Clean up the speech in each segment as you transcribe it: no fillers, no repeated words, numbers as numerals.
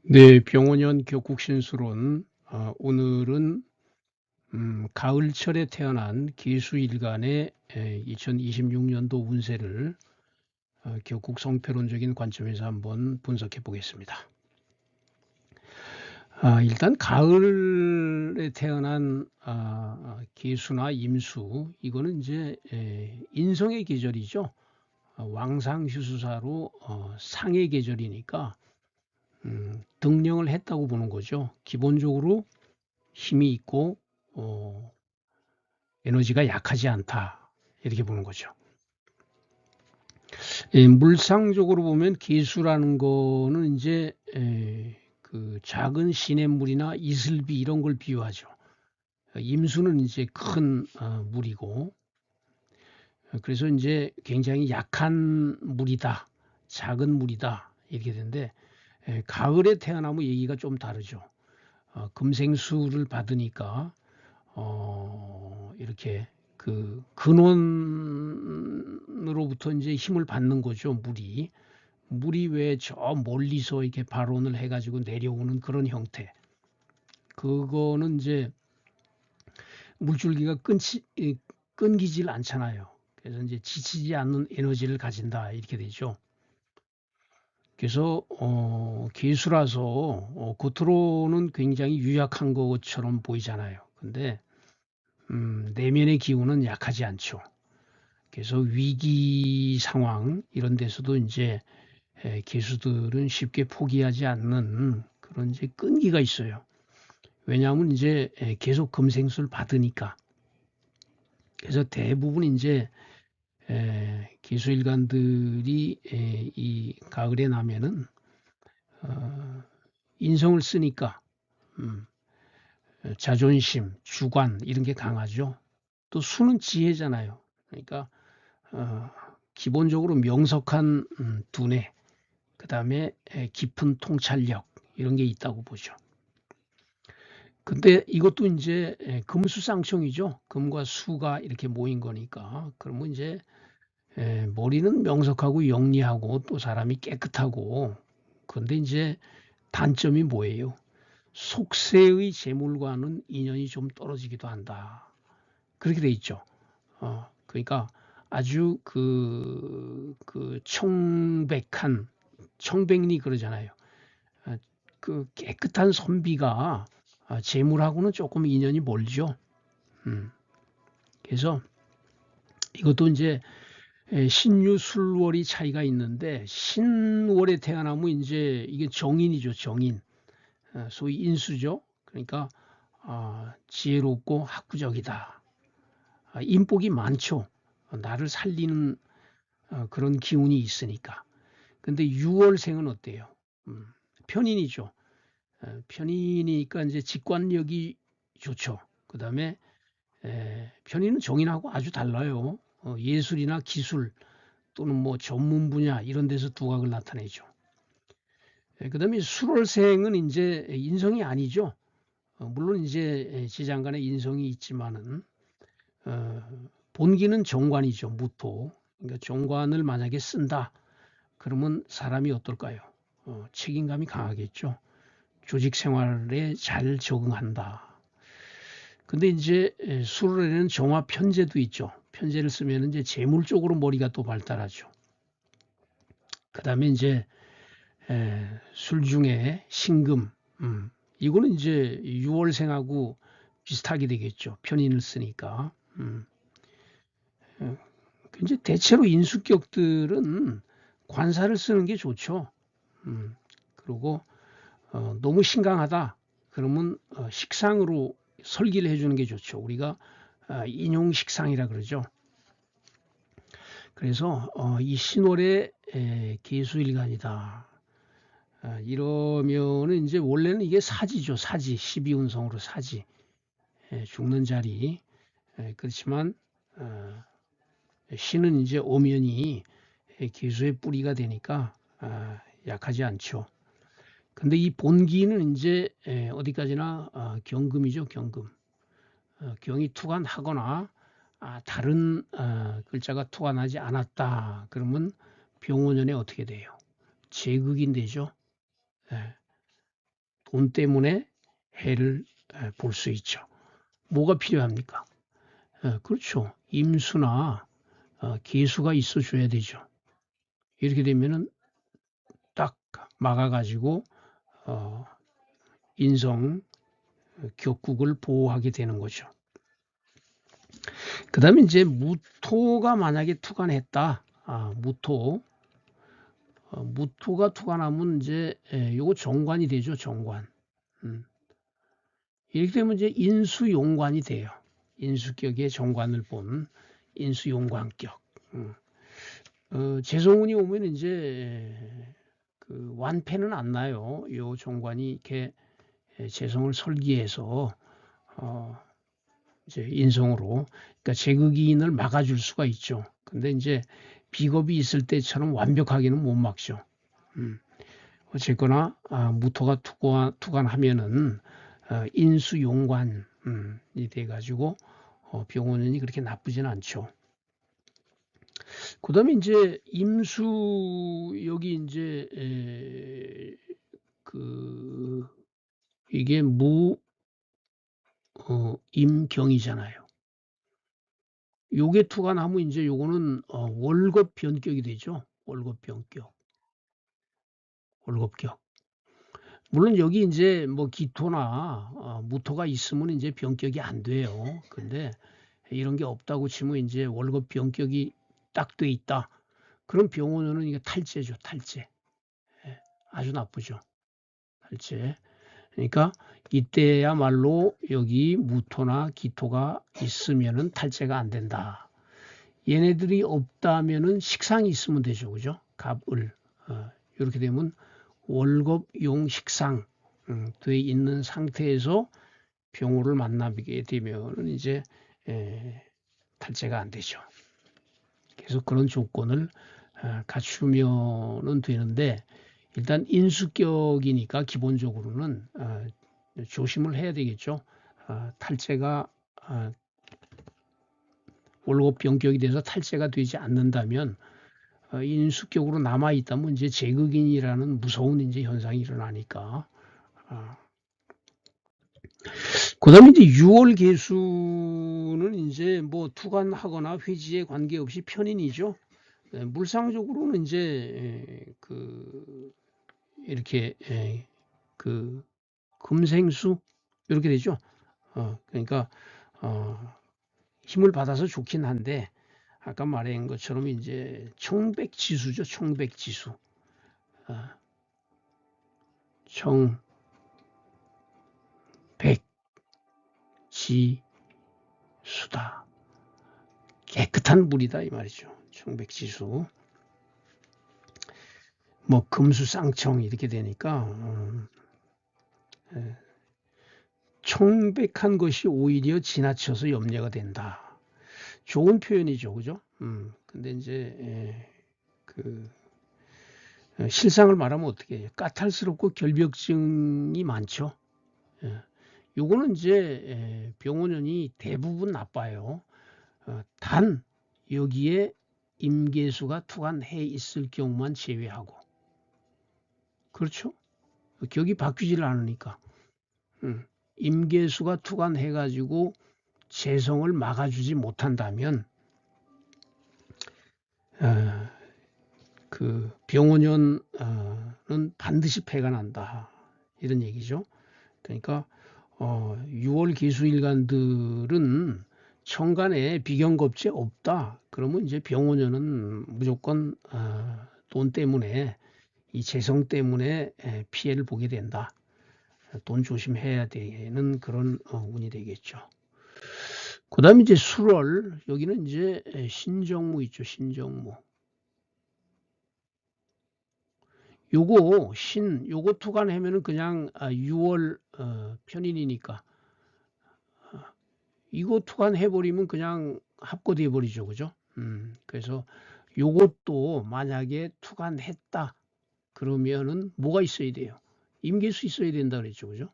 네, 병원연 격국신수론. 오늘은 가을철에 태어난 기수일간의 2026년도 운세를 격국 성패론적인 관점에서 한번 분석해 보겠습니다. 일단 가을에 태어난 기수나 임수, 이거는 이제 인성의 계절이죠. 왕상휴수사로 상의 계절이니까 등령을 했다고 보는 거죠. 기본적으로 힘이 있고 에너지가 약하지 않다, 이렇게 보는 거죠. 물상적으로 보면 기수라는 거는 이제 그 작은 시냇물이나 이슬비 이런 걸 비유하죠. 임수는 이제 큰 물이고, 그래서 이제 굉장히 약한 물이다, 작은 물이다, 이렇게 되는데, 가을에 태어나면 얘기가 좀 다르죠. 금생수를 받으니까 이렇게 그 근원으로부터 이제 힘을 받는 거죠. 물이 왜 저 멀리서 이렇게 발원을 해가지고 내려오는 그런 형태. 그거는 이제 물줄기가 끊기질 않잖아요. 그래서 이제 지치지 않는 에너지를 가진다, 이렇게 되죠. 그래서 개수라서 겉으로는 굉장히 유약한 것처럼 보이잖아요. 근데 내면의 기운은 약하지 않죠. 그래서 위기 상황 이런 데서도 이제 개수들은 쉽게 포기하지 않는 그런 이제 끈기가 있어요. 왜냐하면 이제 계속 금생수를 받으니까. 그래서 대부분 이제 기수일관들이 이 가을에 나면은 인성을 쓰니까 자존심, 주관 이런 게 강하죠. 또 수는 지혜잖아요. 그러니까 어, 기본적으로 명석한 두뇌, 그 다음에 깊은 통찰력 이런 게 있다고 보죠. 근데 이것도 이제 금수쌍청이죠. 금과 수가 이렇게 모인 거니까. 그러면 이제 머리는 명석하고 영리하고 또 사람이 깨끗하고, 그런데 이제 단점이 뭐예요? 속세의 재물과는 인연이 좀 떨어지기도 한다. 그렇게 돼 있죠. 그러니까 아주 그 청백리 그러잖아요. 그 깨끗한 선비가 재물하고는 조금 인연이 멀죠. 음, 그래서 이것도 이제 신유술월이 차이가 있는데, 신월에 태어나면 이제 이게 정인이죠, 정인. 소위 인수죠. 그러니까 지혜롭고 학구적이다. 인복이 많죠. 나를 살리는 그런 기운이 있으니까. 근데 6월생은 어때요? 음, 편인이죠. 편인이니까 이제 직관력이 좋죠. 그 다음에 편인은 정인하고 아주 달라요. 예술이나 기술 또는 뭐 전문 분야 이런 데서 두각을 나타내죠. 그 다음에 수월생은 이제 인성이 아니죠. 물론 이제 지장간에 인성이 있지만은 본기는 정관이죠. 무토. 그러니까 정관을 만약에 쓴다, 그러면 사람이 어떨까요? 책임감이 강하겠죠. 조직 생활에 잘 적응한다. 근데 이제 술에는 정화 편제도 있죠. 편제를 쓰면 이제 재물 쪽으로 머리가 또 발달하죠. 그다음에 이제 술 중에 신금, 이거는 이제 6월생하고 비슷하게 되겠죠. 편인을 쓰니까. 이제 대체로 인수격들은 관사를 쓰는 게 좋죠. 그리고 너무 신강하다 그러면 식상으로 설계를 해주는 게 좋죠. 우리가 인용식상이라 그러죠. 그래서 이 신월의 계수일간이다. 이러면은 이제 원래는 이게 사지죠. 사지. 12운성으로 사지. 죽는 자리. 그렇지만 신은 이제 오면이 계수의 뿌리가 되니까 약하지 않죠. 근데 이 본기는 이제 어디까지나 경금이죠. 경금. 경이 투관하거나 다른 글자가 투관하지 않았다, 그러면 병원연에 어떻게 돼요? 제극인 되죠. 예. 돈 때문에 해를 볼 수 있죠. 뭐가 필요합니까? 그렇죠. 임수나 계수가 있어 줘야 되죠. 이렇게 되면은 딱 막아가지고 인성 격국을 보호하게 되는 거죠. 그 다음에 이제 무토가 만약에 투간했다. 무토가 투간하면 이제 요거 정관이 되죠. 정관. 이렇게 되면 이제 인수용관이 돼요. 인수격의 정관을 본 인수용관격. 재성운이 오면 이제 그 완패는 안 나요. 요 정관이 이렇게 재성을 설계해서 이제 인성으로, 그러니까 제극인을 막아줄 수가 있죠. 근데 이제 비겁이 있을 때처럼 완벽하게는 못 막죠. 어쨌거나 무토가 투관하면은 인수용관이 돼가지고 병원운이 그렇게 나쁘진 않죠. 그다음에 이제 임수 여기 이제 이게 임경이잖아요. 요게 투관하면 이제 요거는 월급 변격이 되죠. 월급 변격. 물론 여기 이제 뭐 기토나 무토가 있으면 이제 변격이 안 돼요. 근데 이런 게 없다고 치면 이제 월급 변격이 딱 돼 있다. 그럼 병원은 이게 탈제죠. 탈제. 아주 나쁘죠. 탈제. 그러니까 이때야말로 여기 무토나 기토가 있으면은 탈제가 안 된다. 얘네들이 없다면은 식상이 있으면 되죠. 그죠? 갑을. 이렇게 되면 월급용 식상 돼 있는 상태에서 병호를 만나게 되면 이제 탈제가 안 되죠. 그래서 그런 조건을 갖추면은 되는데, 일단 인수격이니까 기본적으로는 조심을 해야 되겠죠. 탈제가 월급 변격이 돼서 탈제가 되지 않는다면 인수격으로 남아 있다면 이제 제극인이라는 무서운 이제 현상이 일어나니까. 그다음에 이제 6월 개수는 이제 뭐 투관하거나 회지에 관계없이 편인이죠. 물상적으로는 이제 이렇게 그 금생수 이렇게 되죠. 그러니까 힘을 받아서 좋긴 한데 아까 말한 것처럼 이제 청백지수죠. 청백지수. 청백지수다. 깨끗한 물이다 이 말이죠. 청백지수. 뭐 금수쌍청 이렇게 되니까 청백한 것이 오히려 지나쳐서 염려가 된다. 좋은 표현이죠, 그죠? 근데 이제 실상을 말하면 어떻게 해요? 까탈스럽고 결벽증이 많죠. 요거는 이제 병원연이 대부분 나빠요. 단 여기에 임계수가 투관해 있을 경우만 제외하고. 그렇죠? 격이 바뀌질 않으니까. 임계수가 투관해가지고 재성을 막아주지 못한다면 그 병원연은 반드시 폐가 난다. 이런 얘기죠. 그러니까 6월 개수일간들은 천간에 비경겁제 없다. 그러면 이제 병원연은 무조건 돈 때문에 이 재성 때문에 피해를 보게 된다. 돈 조심해야 되는 그런 운이 되겠죠. 그 다음에 이제 수월, 여기는 이제 신정무 있죠. 신정무. 요거 투간하면은 그냥 6월 편인이니까 이거 투간해버리면 그냥 합거돼 버리죠. 그죠? 그래서 요것도 만약에 투간했다. 그러면은 뭐가 있어야 돼요? 임계수 있어야 된다 그랬죠. 그죠?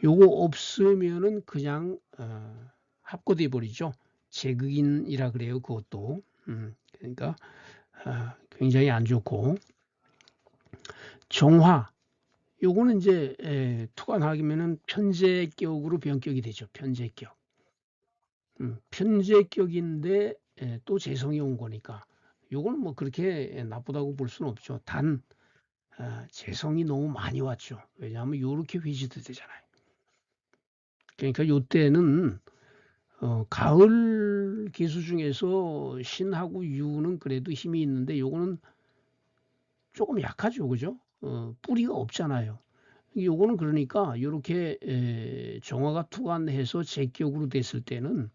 요거 없으면은 그냥 합거돼 버리죠. 제극인이라 그래요. 그것도. 그러니까 굉장히 안 좋고. 정화 요거는 이제 투관하기면은 편재격으로 변격이 되죠. 편재격. 편재격인데 또 재성이 온 거니까 요거는 뭐 그렇게 나쁘다고 볼 수는 없죠. 단 재성이 너무 많이 왔죠. 왜냐하면 요렇게 회지도 되잖아요. 그러니까 요때는 가을 기수 중에서 신하고 유는 그래도 힘이 있는데 요거는 조금 약하죠. 그죠? 뿌리가 없잖아요. 요거는 그러니까 요렇게 정화가 투관해서 제격으로 됐을 때는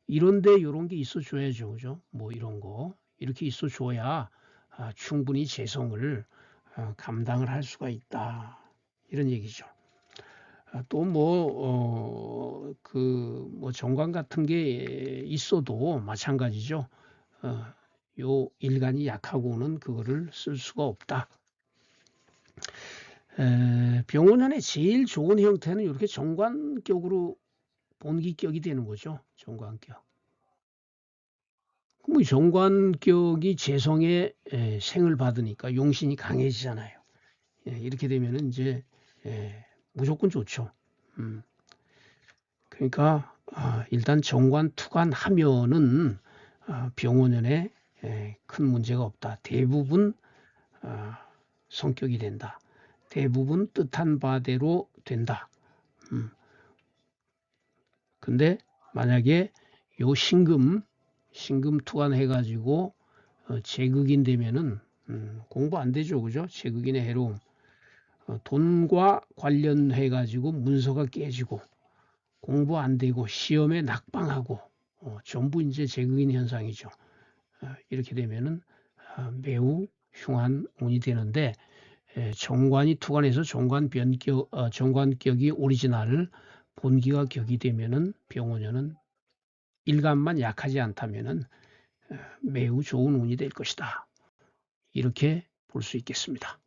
이런데 요런 게 있어 줘야죠. 그죠? 뭐 이런 거 이렇게 있어 줘야 충분히 재성을 감당을 할 수가 있다. 이런 얘기죠. 또 뭐 정관 같은 게 있어도 마찬가지죠. 요 일간이 약하고는 그거를 쓸 수가 없다. 병원연의 제일 좋은 형태는 이렇게 정관격으로 본기격이 되는 거죠. 정관격. 뭐 정관격이 재성의 생을 받으니까 용신이 강해지잖아요. 이렇게 되면은 이제 무조건 좋죠. 그러니까 일단 정관 투관 하면은 병원연에 큰 문제가 없다. 대부분 성격이 된다. 대부분 뜻한 바대로 된다. 근데 만약에 요 신금 투관 해가지고 제극인 되면은 공부 안 되죠. 그죠? 제극인의 해로움. 돈과 관련해 가지고 문서가 깨지고 공부 안 되고 시험에 낙방하고 전부 이제 제극인 현상이죠. 이렇게 되면은 매우 흉한 운이 되는데 정관이 투관해서 정관격이 오리지널 본기가 격이 되면은 병원연은 일간만 약하지 않다면은 매우 좋은 운이 될 것이다. 이렇게 볼 수 있겠습니다.